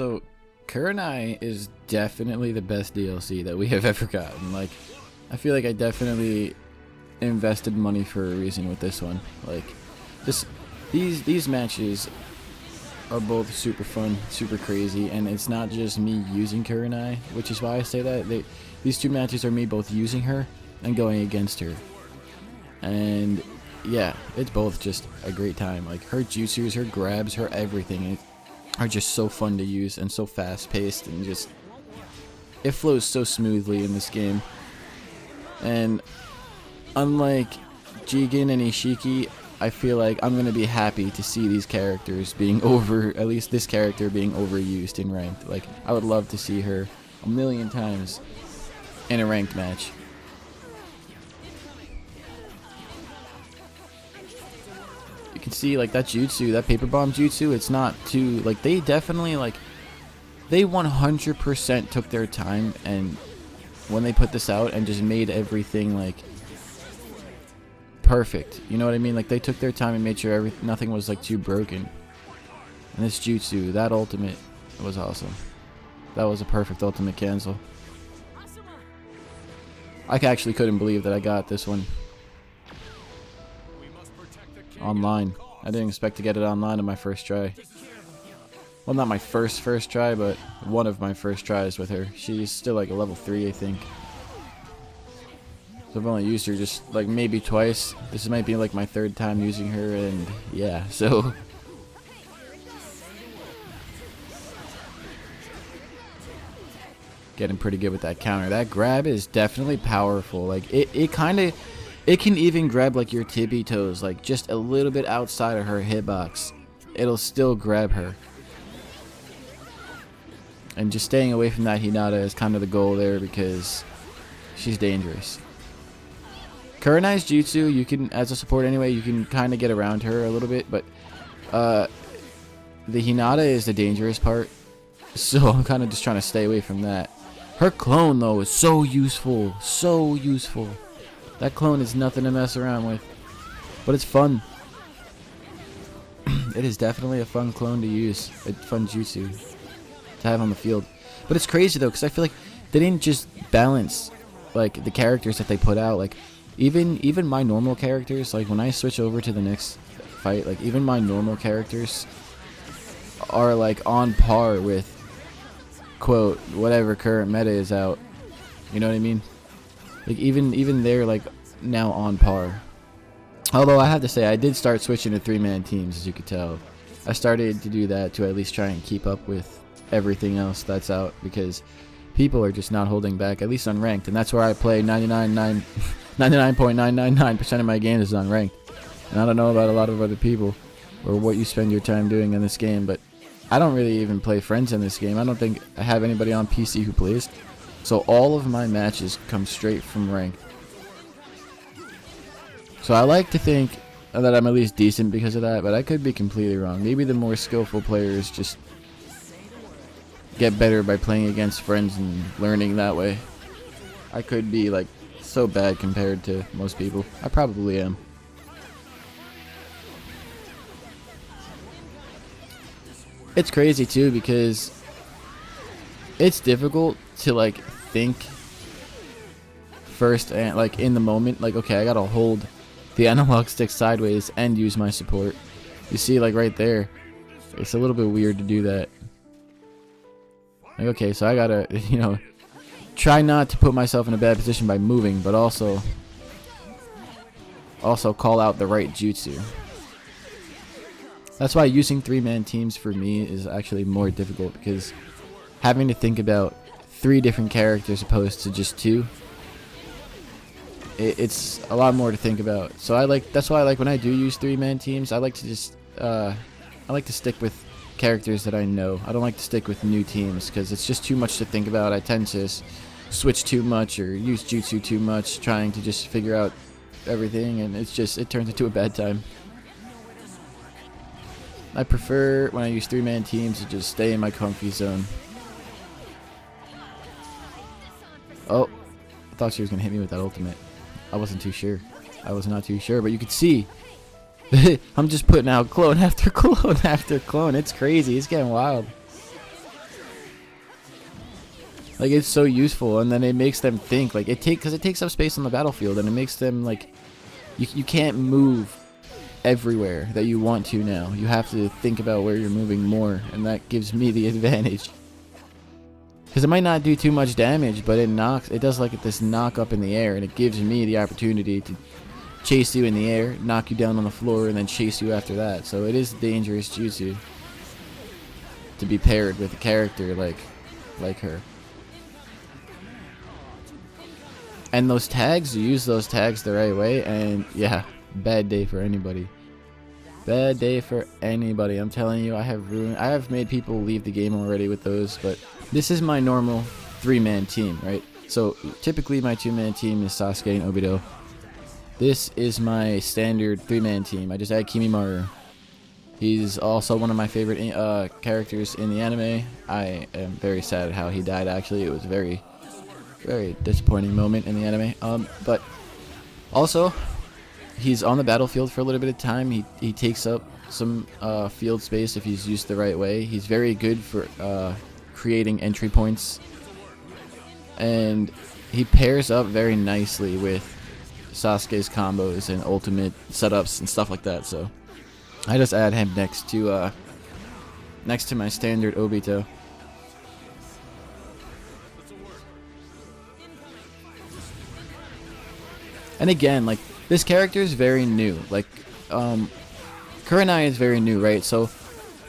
So, Kurenai is definitely the best DLC that we have ever gotten. Like, I feel like I definitely invested money for a reason with this one. Like, just these matches are both super fun, super crazy, and it's not just me using Kurenai, which is why I say that. These two matches are me both using her and going against her. And yeah, it's both just a great time. Like, her jutsus, her grabs, her everything are just so fun to use and so fast paced, and just it flows so smoothly in this game. And unlike Jigen and Ishiki, I feel like I'm gonna be happy to see these characters being at least this character being overused in ranked. Like, I would love to see her a million times in a ranked match. You can see, like, that jutsu, that paper bomb jutsu, it's not too, like, they definitely, like, they 100% took their time, and when they put this out and just made everything, like, perfect, you know what I mean? Like, they took their time and made sure nothing was, like, too broken. And this jutsu, that ultimate was awesome. That was a perfect ultimate cancel. I actually couldn't believe that I got this one online. I didn't expect to get it online on my first try. Well, not my first try, but one of my first tries with her. She's still like a level 3, I think. So I've only used her just like maybe twice. This might be like my third time using her, and yeah, so getting pretty good with that counter. That grab is definitely powerful. Like, it can even grab like your tippy toes, like just a little bit outside of her hitbox. It'll still grab her. And just staying away from that Hinata is kind of the goal there, because she's dangerous. Kurenai's jutsu, you can, as a support anyway, you can kind of get around her a little bit, but the Hinata is the dangerous part, so I'm kind of just trying to stay away from that. Her clone, though, is so useful, so useful. That clone is nothing to mess around with, but it's fun. It is definitely a fun clone to use, a fun jutsu to have on the field. But it's crazy though, because I feel like they didn't just balance like the characters that they put out. Like, even my normal characters, like when I switch over to the next fight, like even my normal characters are like on par with, quote, whatever current meta is out. You know what I mean? Like, even they're like now on par. Although I have to say, I did start switching to 3-man teams, as you could tell. I started to do that to at least try and keep up with everything else that's out, because people are just not holding back, at least on ranked, and that's where I play 99.999% of my games is on ranked. And I don't know about a lot of other people or what you spend your time doing in this game, but I don't really even play friends in this game. I don't think I have anybody on PC who plays. So all of my matches come straight from ranked. So I like to think that I'm at least decent because of that, but I could be completely wrong. Maybe the more skillful players just get better by playing against friends and learning that way. I could be like so bad compared to most people. I probably am. It's crazy too, because it's difficult to like think first and like in the moment, like, okay, I gotta hold the analog stick sideways and use my support. You see, like right there, it's a little bit weird to do that. Like, okay, so I gotta, you know, try not to put myself in a bad position by moving, but also call out the right jutsu. That's why using 3-man teams for me is actually more difficult, because having to think about 3 different characters opposed to just 2, it's a lot more to think about. So that's why I like when I do use 3-man teams, I like to just I like to stick with characters that I know. I don't like to stick with new teams, because it's just too much to think about. I tend to switch too much or use jutsu too much, trying to just figure out everything, and it turns into a bad time. I prefer, when I use 3-man teams, to just stay in my comfy zone. Oh, I thought she was gonna hit me with that ultimate. I wasn't too sure. I was not too sure, but you could see I'm just putting out clone after clone after clone. It's crazy. It's getting wild. Like, it's so useful, and then it makes them think. Like, because it takes up space on the battlefield, and it makes them, like, you can't move everywhere that you want to now. You have to think about where you're moving more, and that gives me the advantage. Because it might not do too much damage, but it does like this knock up in the air, and it gives me the opportunity to chase you in the air, knock you down on the floor, and then chase you after that. So it is dangerous jutsu to be paired with a character like her. And those tags, you use those tags the right way, and yeah, bad day for anybody. Bad day for anybody. I'm telling you, I have made people leave the game already with those, but this is my normal 3-man team, right? So typically my 2-man team is Sasuke and Obito. This is my standard 3-man team. I just add Kimimaro. He's also one of my favorite characters in the anime. I am very sad at how he died, actually. It was a very disappointing moment in the anime. But also, he's on the battlefield for a little bit of time. He takes up some field space if he's used the right way. He's very good for creating entry points. And he pairs up very nicely with Sasuke's combos and ultimate setups and stuff like that. So I just add him next to my standard Obito. And again, like, this character is very new. Like, Kurenai is very new, right? So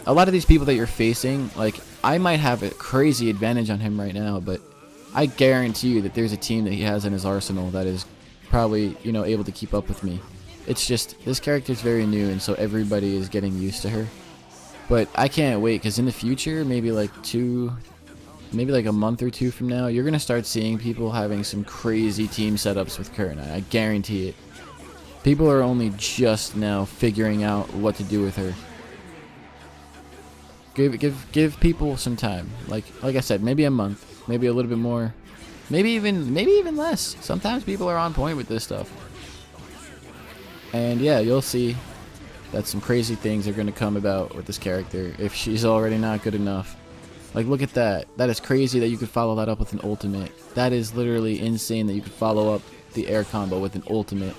a lot of these people that you're facing, like, I might have a crazy advantage on him right now, but I guarantee you that there's a team that he has in his arsenal that is probably, you know, able to keep up with me. It's just, this character is very new, and so everybody is getting used to her. But I can't wait, because in the future, maybe like a month or two from now, you're going to start seeing people having some crazy team setups with Kurenai. I guarantee it. People are only just now figuring out what to do with her. Give people some time. Like I said, maybe a month, maybe a little bit more, maybe even less. Sometimes people are on point with this stuff. And yeah, you'll see that some crazy things are going to come about with this character if she's already not good enough. Like, look at that. That is crazy that you could follow that up with an ultimate. That is literally insane that you could follow up the air combo with an ultimate.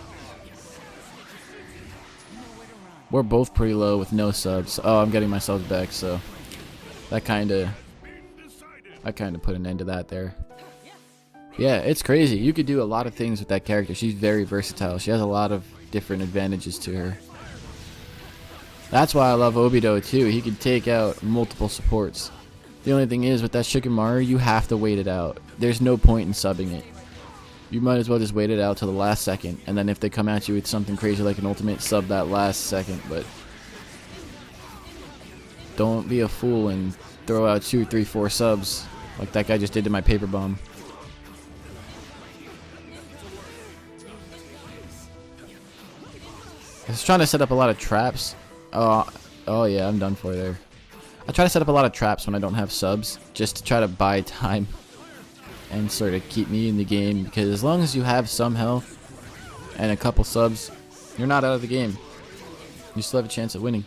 We're both pretty low with no subs. Oh, I'm getting my subs back, so I kind of put an end to that there. Yeah, it's crazy. You could do a lot of things with that character. She's very versatile. She has a lot of different advantages to her. That's why I love Obito too. He could take out multiple supports. The only thing is, with that Shikamaru, you have to wait it out. There's no point in subbing it. You might as well just wait it out till the last second, and then if they come at you with something crazy like an ultimate, sub that last second. But don't be a fool and throw out 2, 3, 4 subs like that guy just did to my paper bomb. I was trying to set up a lot of traps. Oh yeah, I'm done for there. I try to set up a lot of traps when I don't have subs, just to try to buy time and sort of keep me in the game, because as long as you have some health and a couple subs, you're not out of the game. You still have a chance of winning.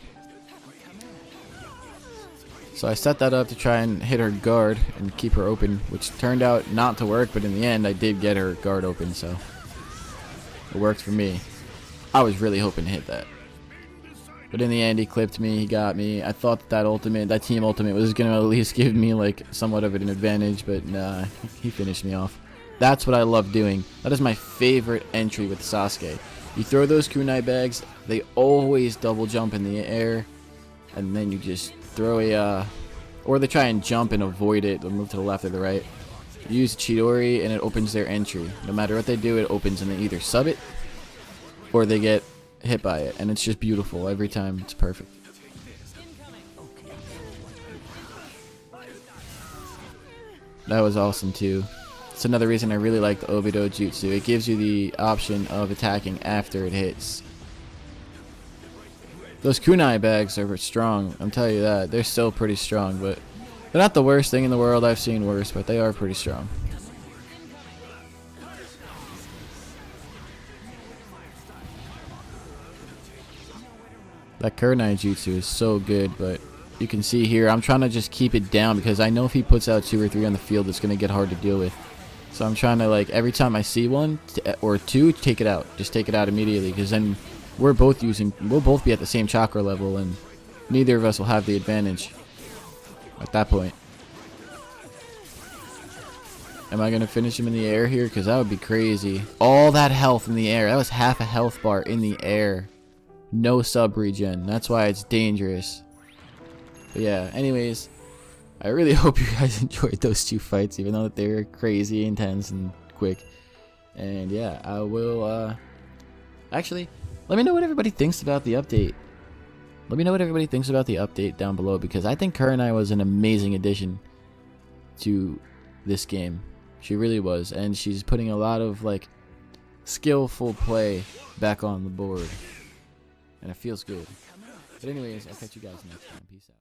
So I set that up to try and hit her guard and keep her open, which turned out not to work, but in the end I did get her guard open, so it worked for me. I was really hoping to hit that. But in the end, he clipped me, he got me. I thought that team ultimate was going to at least give me like somewhat of an advantage, but nah, he finished me off. That's what I love doing. That is my favorite entry with Sasuke. You throw those kunai bags, they always double jump in the air, and then you just throw or they try and jump and avoid it, they'll move to the left or the right. You use Chidori and it opens their entry. No matter what they do, it opens, and they either sub it or they get hit by it, and it's just beautiful every time. It's perfect. That was awesome too. It's another reason I really like the Obito jutsu. It gives you the option of attacking after it hits. Those kunai bags are strong, I'm telling you that. They're still pretty strong, but they're not the worst thing in the world. I've seen worse, but they are pretty strong. That Kurenai jutsu is so good, but you can see here, I'm trying to just keep it down because I know if he puts out 2 or 3 on the field, it's going to get hard to deal with. So I'm trying to, like, every time I see 1 or 2, take it out. Just take it out immediately, because then we'll both be at the same chakra level, and neither of us will have the advantage at that point. Am I going to finish him in the air here? Because that would be crazy. All that health in the air. That was half a health bar in the air. No sub regen. That's why it's dangerous. But yeah, anyways, I really hope you guys enjoyed those 2 fights, even though they were crazy, intense, and quick. And yeah, I will, actually, let me know what everybody thinks about the update. Let me know what everybody thinks about the update down below, because I think Kurenai was an amazing addition to this game. She really was, and she's putting a lot of, like, skillful play back on the board. And it feels good. But anyways, I'll catch you guys next time. Peace out.